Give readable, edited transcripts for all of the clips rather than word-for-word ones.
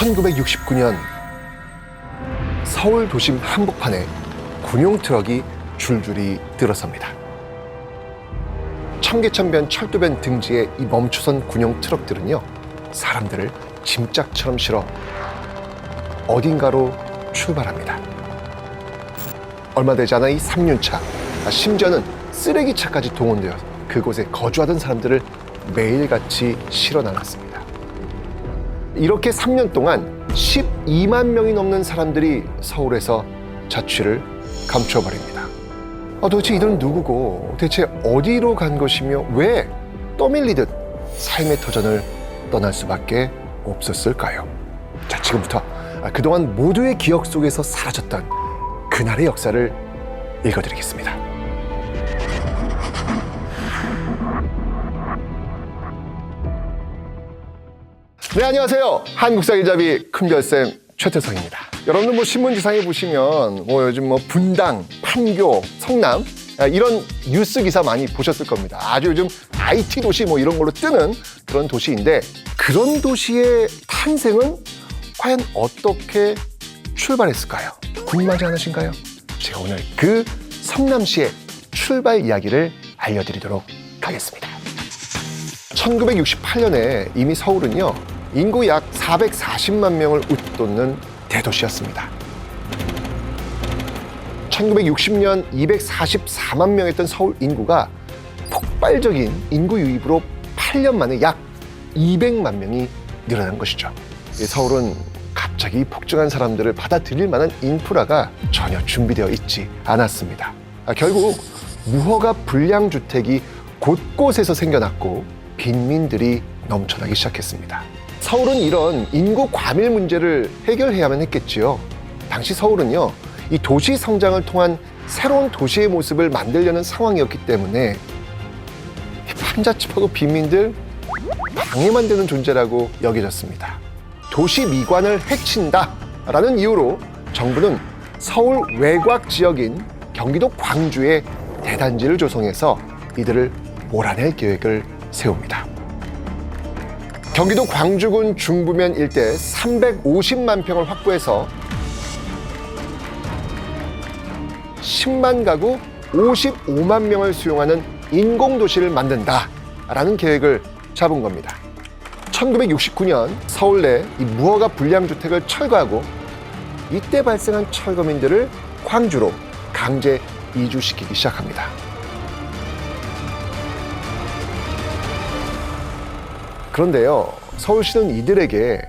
1969년 서울 도심 한복판에 군용 트럭이 줄줄이 들어섭니다. 청계천변 철도변 등지에 이 멈춰선 군용 트럭들은요, 사람들을 짐짝처럼 실어 어딘가로 출발합니다. 얼마 되지 않아 이 3륜차, 심지어는 쓰레기차까지 동원되어 그곳에 거주하던 사람들을 매일같이 실어 나갔습니다. 이렇게 3년 동안 12만 명이 넘는 사람들이 서울에서 자취를 감춰버립니다. 도대체 이들은 누구고 대체 어디로 간 것이며 왜 떠밀리듯 삶의 터전을 떠날 수밖에 없었을까요? 자, 지금부터 그동안 모두의 기억 속에서 사라졌던 그날의 역사를 읽어드리겠습니다. 네, 안녕하세요. 한국사기잡이 큰별쌤 최태성입니다. 여러분들 신문지상에 보시면 요즘 분당, 판교, 성남 이런 뉴스 기사 많이 보셨을 겁니다. 아주 요즘 IT 도시 이런 걸로 뜨는 그런 도시인데, 그런 도시의 탄생은 과연 어떻게 출발했을까요? 궁금하지 않으신가요? 제가 오늘 그 성남시의 출발 이야기를 알려드리도록 하겠습니다. 1968년에 이미 서울은요, 인구 약 440만 명을 웃돋는 대도시였습니다. 1960년 244만 명이었던 서울 인구가 폭발적인 인구 유입으로 8년 만에 약 200만 명이 늘어난 것이죠. 서울은 갑자기 폭증한 사람들을 받아들일 만한 인프라가 전혀 준비되어 있지 않았습니다. 결국 무허가 불량주택이 곳곳에서 생겨났고 빈민들이 넘쳐나기 시작했습니다. 서울은 이런 인구 과밀 문제를 해결해야만 했겠지요. 당시 서울은요, 이 도시 성장을 통한 새로운 도시의 모습을 만들려는 상황이었기 때문에 판자집하고 빈민들 방해만 되는 존재라고 여겨졌습니다. 도시 미관을 해친다라는 이유로 정부는 서울 외곽 지역인 경기도 광주에 대단지를 조성해서 이들을 몰아낼 계획을 세웁니다. 경기도 광주군 중부면 일대 350만 평을 확보해서 10만 가구 55만 명을 수용하는 인공도시를 만든다라는 계획을 잡은 겁니다. 1969년 서울 내 이 무허가 불량주택을 철거하고 이때 발생한 철거민들을 광주로 강제 이주시키기 시작합니다. 그런데요, 서울시는 이들에게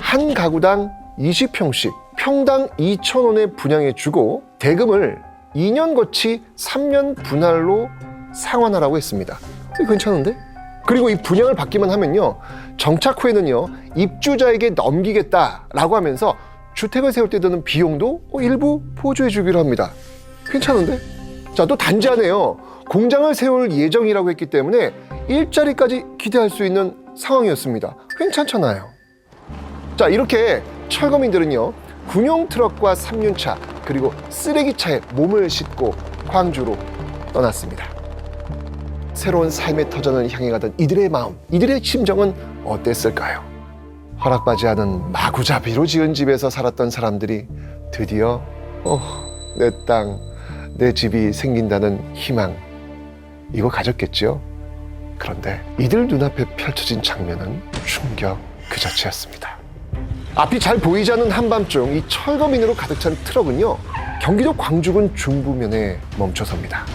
한 가구당 20평씩 평당 2,000원에 분양해주고 대금을 2년 거치 3년 분할로 상환하라고 했습니다. 괜찮은데? 그리고 이 분양을 받기만 하면요, 정착 후에는요, 입주자에게 넘기겠다라고 하면서 주택을 세울 때 드는 비용도 일부 보조해주기로 합니다. 괜찮은데? 자, 또 단지 안에요, 공장을 세울 예정이라고 했기 때문에 일자리까지 기대할 수 있는 상황이었습니다. 괜찮잖아요. 자, 이렇게 철거민들은요, 군용 트럭과 3륜차 그리고 쓰레기차에 몸을 싣고 광주로 떠났습니다. 새로운 삶의 터전을 향해 가던 이들의 마음, 이들의 심정은 어땠을까요? 허락받지 않은 마구잡이로 지은 집에서 살았던 사람들이 드디어 내 땅, 내 집이 생긴다는 희망, 이거 가졌겠죠? 그런데 이들 눈앞에 펼쳐진 장면은 충격 그 자체였습니다. 앞이 잘 보이지 않는 한밤중 이 철거민으로 가득 찬 트럭은요, 경기도 광주군 중부면에 멈춰섭니다.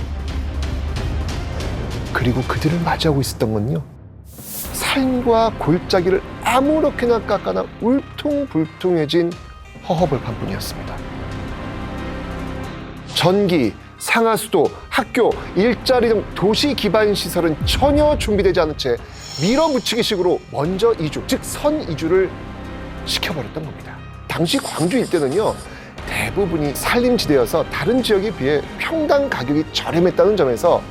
그리고 그들을 맞이하고 있었던 건요, 산과 골짜기를 아무렇게나 깎아나 울퉁불퉁해진 허허벌판 뿐이었습니다. 전기, 상하수도, 학교, 일자리 등 도시 기반 시설은 전혀 준비되지 않은 채 밀어붙이기식으로 먼저 이주, 즉 선이주를 시켜버렸던 겁니다. 당시 광주 일대는요, 대부분이 산림지대여서 다른 지역에 비해 평당 가격이 저렴했다는 점에서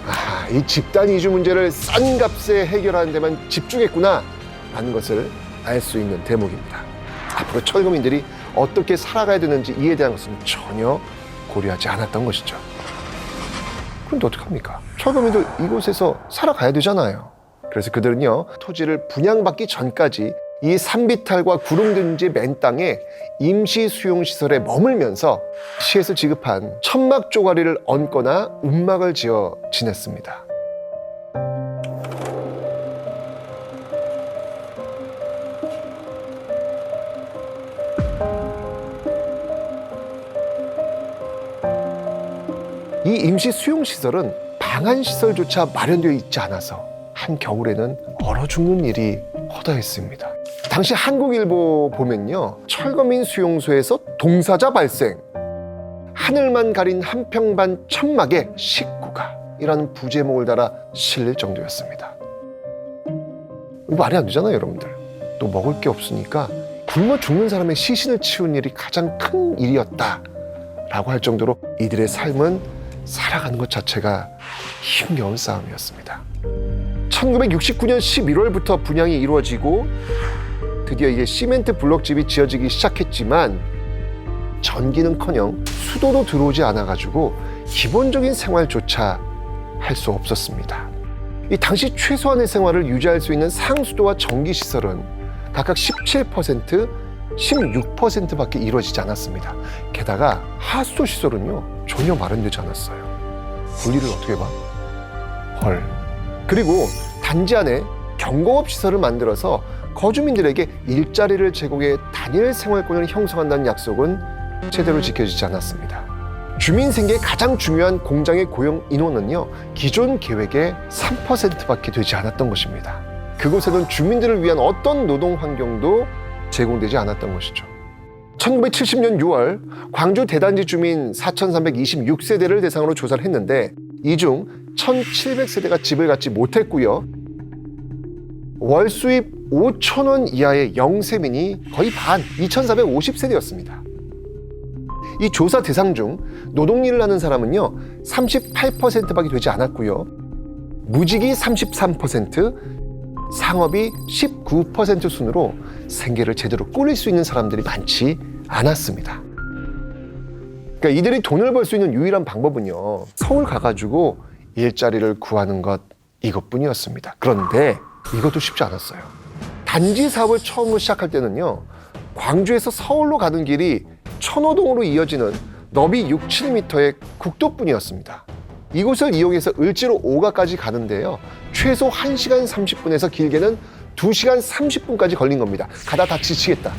이 집단 이주 문제를 싼 값에 해결하는 데만 집중했구나 라는 것을 알 수 있는 대목입니다. 앞으로 철거민들이 어떻게 살아가야 되는지 이에 대한 것은 전혀 고려하지 않았던 것이죠. 그런데 어떡합니까? 철거민들 이곳에서 살아가야 되잖아요. 그래서 그들은요, 토지를 분양받기 전까지 이 산비탈과 구릉든지의 맨 땅에 임시 수용시설에 머물면서 시에서 지급한 천막 쪼가리를 얹거나 움막을 지어 지냈습니다. 이 임시 수용시설은 방한시설조차 마련되어 있지 않아서 한겨울에는 얼어 죽는 일이 허다했습니다. 당시 한국일보 보면요, 철거민 수용소에서 동사자 발생, 하늘만 가린 한평반 천막에 식구가 이라는 부제목을 달아 실릴 정도였습니다. 말이 안 되잖아요, 여러분들. 또 먹을 게 없으니까 굶어 죽는 사람의 시신을 치우는 일이 가장 큰 일이었다라고 할 정도로 이들의 삶은 살아가는 것 자체가 힘겨운 싸움이었습니다. 1969년 11월부터 분양이 이루어지고 드디어 이게 시멘트 블록집이 지어지기 시작했지만 전기는커녕 수도도 들어오지 않아가지고 기본적인 생활조차 할 수 없었습니다. 이 당시 최소한의 생활을 유지할 수 있는 상수도와 전기시설은 각각 17%, 16%밖에 이루어지지 않았습니다. 게다가 하수도 시설은요 전혀 마련되지 않았어요. 분리를 어떻게 봐? 헐. 그리고 단지 안에 경공업 시설을 만들어서 거주민들에게 일자리를 제공해 단일 생활권을 형성한다는 약속은 제대로 지켜지지 않았습니다. 주민 생계에 가장 중요한 공장의 고용 인원은요 기존 계획의 3%밖에 되지 않았던 것입니다. 그곳에는 주민들을 위한 어떤 노동 환경도 제공되지 않았던 것이죠. 1970년 6월 광주 대단지 주민 4,326세대를 대상으로 조사를 했는데 이 중 1,700세대가 집을 갖지 못했고요. 월 수입 5,000원 이하의 영세민이 거의 반, 2,450세대였습니다. 이 조사 대상 중 노동일을 하는 사람은요 38%밖에 되지 않았고요. 무직이 33%, 상업이 19% 순으로 생계를 제대로 꾸릴 수 있는 사람들이 많지 않았습니다. 그러니까 이들이 돈을 벌 수 있는 유일한 방법은요 서울 가가지고 일자리를 구하는 것 이것뿐이었습니다. 그런데 이것도 쉽지 않았어요. 단지 사업을 처음으로 시작할 때는요 광주에서 서울로 가는 길이 천호동으로 이어지는 너비 6, 7m의 국도뿐이었습니다. 이곳을 이용해서 을지로 5가까지 가는데요 최소 1시간 30분에서 길게는 2시간 30분까지 걸린 겁니다. 가다 다 지치겠다.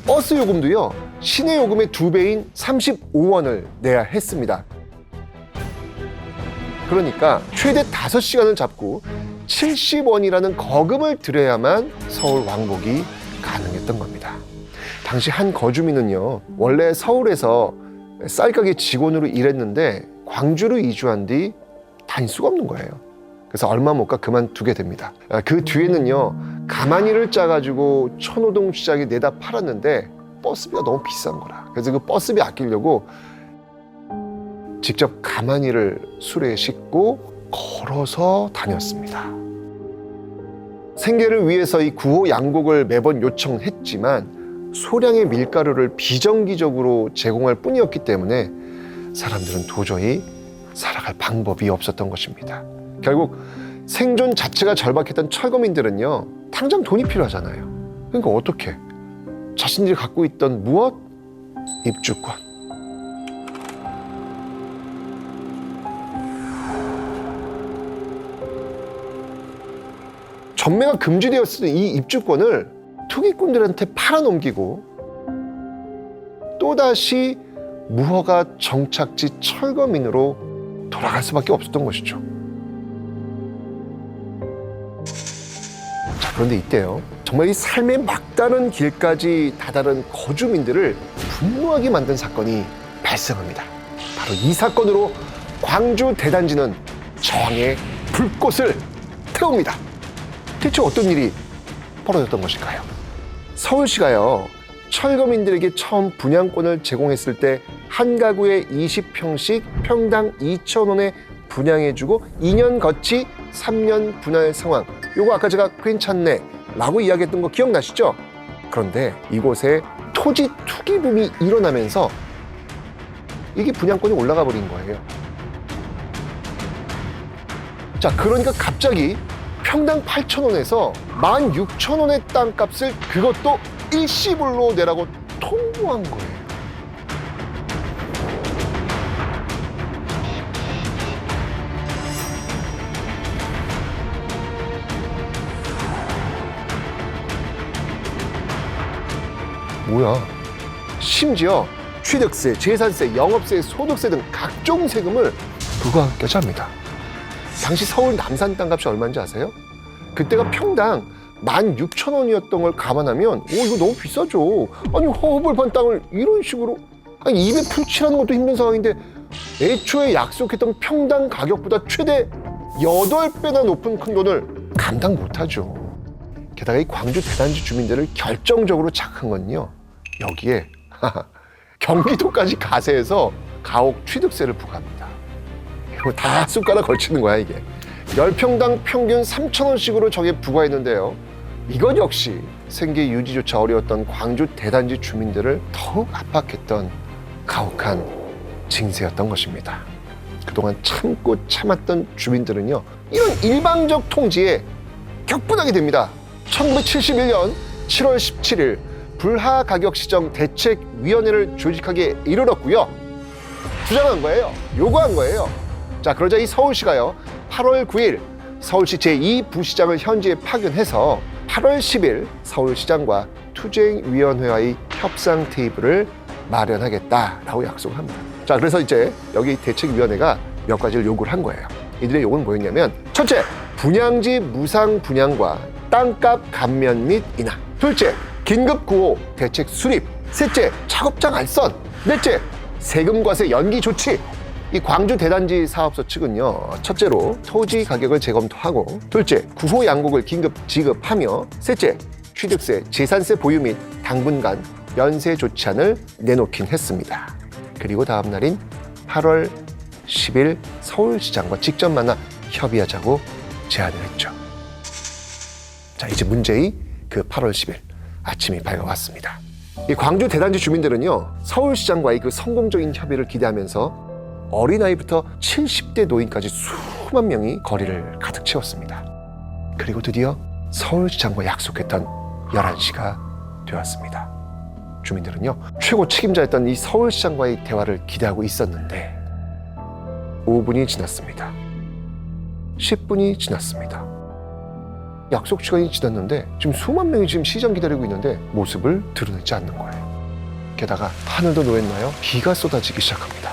버스 요금도요 시내 요금의 2배인 35원을 내야 했습니다. 그러니까 최대 5시간을 잡고 70원이라는 거금을 들여야만 서울 왕복이 가능했던 겁니다. 당시 한 거주민은요 원래 서울에서 쌀가게 직원으로 일했는데 광주로 이주한 뒤 다닐 수가 없는 거예요. 그래서 얼마 못 가 그만두게 됩니다. 그 뒤에는요 가마니를 짜가지고 천호동 시장에 내다 팔았는데 버스비가 너무 비싼 거라. 그래서 그 버스비 아끼려고 직접 가마니를 수레에 싣고 걸어서 다녔습니다. 생계를 위해서 이 구호 양곡을 매번 요청했지만 소량의 밀가루를 비정기적으로 제공할 뿐이었기 때문에 사람들은 도저히 살아갈 방법이 없었던 것입니다. 결국 생존 자체가 절박했던 철거민들은요 당장 돈이 필요하잖아요. 그러니까 어떻게? 자신들이 갖고 있던 무엇? 입주권. 전매가 금지되었을 때 이 입주권을 투기꾼들한테 팔아넘기고 또다시 무허가 정착지 철거민으로 돌아갈 수밖에 없었던 것이죠. 자, 그런데 이때요 정말 이 삶의 막다른 길까지 다다른 거주민들을 분노하게 만든 사건이 발생합니다. 바로 이 사건으로 광주 대단지는 저항의 불꽃을 태웁니다. 대체 어떤 일이 벌어졌던 것일까요? 서울시가요 철거민들에게 처음 분양권을 제공했을 때 한 가구에 20평씩 평당 2,000원에 분양해주고 2년 거치 3년 분할 상황. 요거 아까 제가 괜찮네 라고 이야기했던 거 기억나시죠? 그런데 이곳에 토지 투기붐이 일어나면서 이게 분양권이 올라가 버린 거예요. 자, 그러니까 갑자기 평당 8,000원에서 16,000원의 땅값을 그것도 일시불로 내라고 통보한 거예요. 뭐야? 심지어 취득세, 재산세, 영업세, 소득세 등 각종 세금을 부과하기까지 합니다. 당시 서울 남산 땅값이 얼마인지 아세요? 그때가 평당 16,000원이었던 걸 감안하면 이거 너무 비싸죠. 아니 허허벌판 땅을 이런 식으로 입에 풀칠하는 것도 힘든 상황인데 애초에 약속했던 평당 가격보다 최대 8배나 높은 큰돈을 감당 못하죠. 게다가 이 광주 대단지 주민들을 결정적으로 착한 건요, 여기에 경기도까지 가세해서 가옥 취득세를 부과합니다. 이거 다 숟가락 걸치는 거야 이게. 10평당 평균 3,000원씩으로 정해 부과했는데요, 이건 역시 생계 유지조차 어려웠던 광주 대단지 주민들을 더욱 압박했던 가혹한 징세였던 것입니다. 그동안 참고 참았던 주민들은요, 이런 일방적 통지에 격분하게 됩니다. 1971년 7월 17일 불하가격시정 대책위원회를 조직하게 이르렀고요. 주장한 거예요. 요구한 거예요. 자, 그러자 이 서울시가요, 8월 9일 서울시 제2부시장을 현지에 파견해서 8월 10일 서울시장과 투쟁위원회와의 협상 테이블을 마련하겠다라고 약속을 합니다. 자, 그래서 이제 여기 대책위원회가 몇 가지를 요구를 한 거예요. 이들의 요구는 뭐였냐면, 첫째, 분양지 무상 분양과 땅값 감면 및 인하. 둘째, 긴급 구호 대책 수립. 셋째, 작업장 알선. 넷째, 세금 과세 연기 조치. 이 광주 대단지 사업소 측은요, 첫째로 토지 가격을 재검토하고, 둘째, 구호 양곡을 긴급 지급하며, 셋째, 취득세, 재산세 보유 및 당분간 연세 조치안을 내놓긴 했습니다. 그리고 다음 날인 8월 10일 서울시장과 직접 만나 협의하자고 제안을 했죠. 자, 이제 문제의 그 8월 10일 아침이 밝아왔습니다. 이 광주 대단지 주민들은요, 서울시장과의 그 성공적인 협의를 기대하면서 어린아이부터 70대 노인까지 수만 명이 거리를 가득 채웠습니다. 그리고 드디어 서울시장과 약속했던 11시가 되었습니다. 주민들은요, 최고 책임자였던 이 서울시장과의 대화를 기대하고 있었는데 5분이 지났습니다. 10분이 지났습니다. 약속 시간이 지났는데 지금 수만 명이 지금 시장 기다리고 있는데 모습을 드러내지 않는 거예요. 게다가 하늘도 노했나요? 비가 쏟아지기 시작합니다.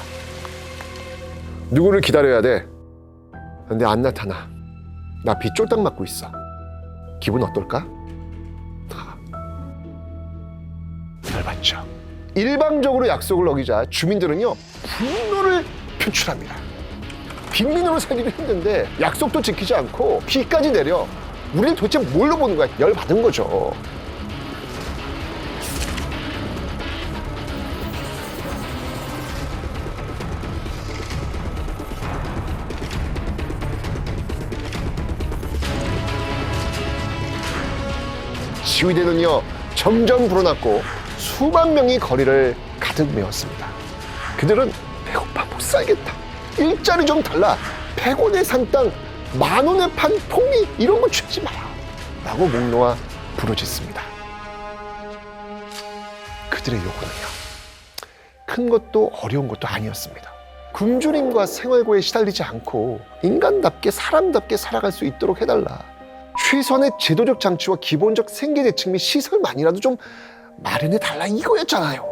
누구를 기다려야 돼? 근데 안 나타나. 나 비 쫄딱 맞고 있어. 기분 어떨까? 열받죠. 일방적으로 약속을 어기자 주민들은요, 분노를 표출합니다. 빈민으로 살기도 힘든데 약속도 지키지 않고 비까지 내려. 우리를 도대체 뭘로 보는 거야? 열받은 거죠. 시위대는요, 점점 불어났고 수만 명이 거리를 가득 메웠습니다. 그들은 배고파 못 살겠다. 일자리 좀 달라. 100원에 산 땅 10,000원에 판 폭리 이런 거 주지 마라. 라고 목 놓아 부르짖습니다. 그들의 요구는요, 큰 것도 어려운 것도 아니었습니다. 굶주림과 생활고에 시달리지 않고 인간답게 사람답게 살아갈 수 있도록 해달라. 최소한의 제도적 장치와 기본적 생계 대책 및 시설만이라도 좀 마련해달라 이거였잖아요.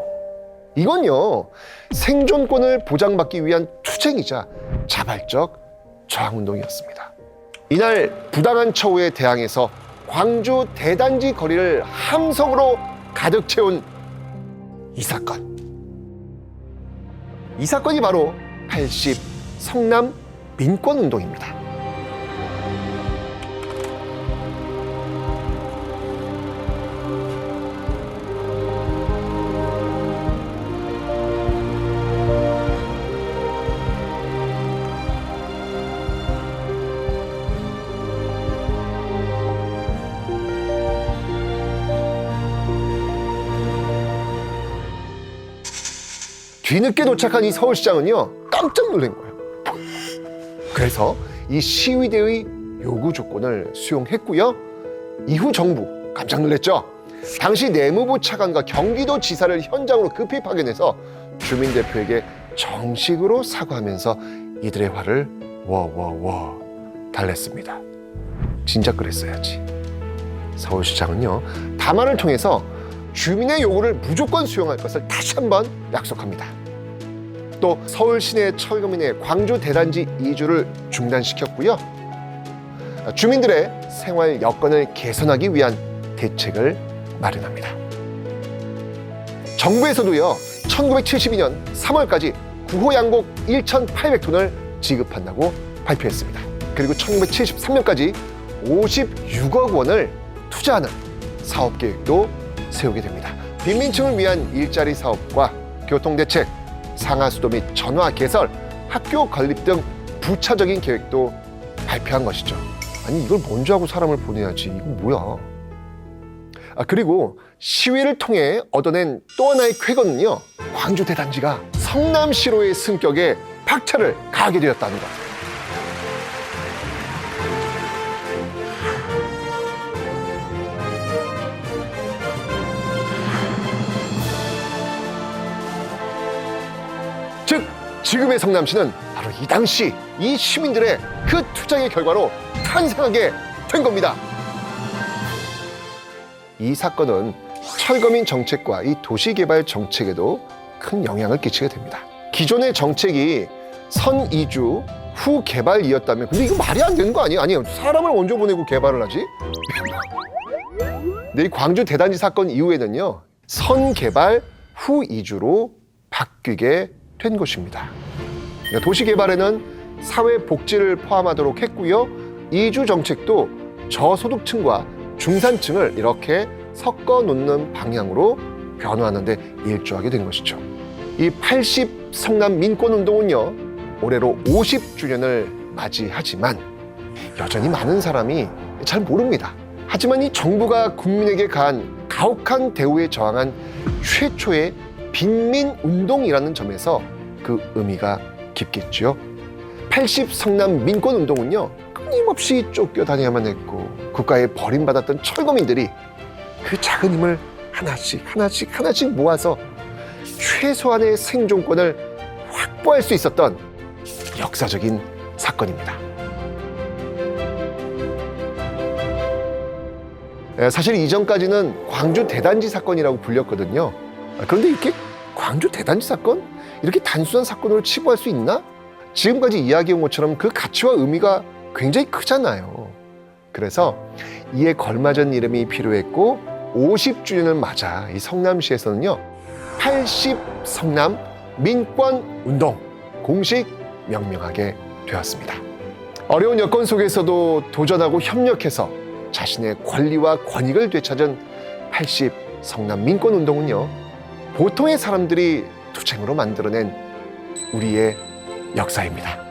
이건요, 생존권을 보장받기 위한 투쟁이자 자발적 저항운동이었습니다. 이날 부당한 처우에 대항해서 광주 대단지 거리를 함성으로 가득 채운 이 사건. 이 사건이 바로 80 성남 민권운동입니다. 뒤늦게 도착한 이 서울시장은요, 깜짝 놀란 거예요. 그래서 이 시위대의 요구 조건을 수용했고요. 이후 정부 깜짝 놀랐죠. 당시 내무부 차관과 경기도지사를 현장으로 급히 파견해서 주민 대표에게 정식으로 사과하면서 이들의 화를 달랬습니다. 진작 그랬어야지. 서울시장은요, 담화를 통해서 주민의 요구를 무조건 수용할 것을 다시 한번 약속합니다. 또 서울 시내 철거민의 광주 대단지 이주를 중단시켰고요. 주민들의 생활 여건을 개선하기 위한 대책을 마련합니다. 정부에서도요, 1972년 3월까지 구호 양곡 1,800톤을 지급한다고 발표했습니다. 그리고 1973년까지 56억 원을 투자하는 사업 계획도 세우게 됩니다. 빈민층을 위한 일자리 사업과 교통대책, 상하수도 및 전화 개설, 학교 건립 등 부차적인 계획도 발표한 것이죠. 아니, 이걸 먼저 하고 사람을 보내야지. 이거 뭐야? 그리고 시위를 통해 얻어낸 또 하나의 쾌거는요, 광주 대단지가 성남시로의 승격에 박차를 가하게 되었다는 것. 즉, 지금의 성남시는 바로 이 당시 이 시민들의 그 투쟁의 결과로 탄생하게 된 겁니다. 이 사건은 철거민 정책과 이 도시개발 정책에도 큰 영향을 끼치게 됩니다. 기존의 정책이 선이주 후 개발이었다면, 근데 이거 말이 안 되는 거 아니에요? 아니에요. 사람을 먼저 보내고 개발을 하지? 근데 이 광주 대단지 사건 이후에는요, 선개발 후 이주로 바뀌게 된 것입니다. 도시개발에는 사회복지를 포함하도록 했고요. 이주 정책도 저소득층과 중산층을 이렇게 섞어 놓는 방향으로 변화하는 데 일조하게 된 것이죠. 이 80 성남 민권운동은요, 올해로 50주년을 맞이하지만 여전히 많은 사람이 잘 모릅니다. 하지만 이 정부가 국민에게 가한 가혹한 대우에 저항한 최초의 빈민운동이라는 점에서 그 의미가 깊겠죠. 80 성남 민권운동은요, 끊임없이 쫓겨다녀야만 했고 국가에 버림받았던 철거민들이 그 작은 힘을 하나씩 모아서 최소한의 생존권을 확보할 수 있었던 역사적인 사건입니다. 사실 이전까지는 광주 대단지 사건이라고 불렸거든요. 그런데 이렇게 광주 대단지 사건? 이렇게 단순한 사건으로 치부할 수 있나? 지금까지 이야기한 것처럼 그 가치와 의미가 굉장히 크잖아요. 그래서 이에 걸맞은 이름이 필요했고 50주년을 맞아 이 성남시에서는요, 80 성남 민권운동 공식 명명하게 되었습니다. 어려운 여건 속에서도 도전하고 협력해서 자신의 권리와 권익을 되찾은 80 성남 민권운동은요, 보통의 사람들이 투쟁으로 만들어낸 우리의 역사입니다.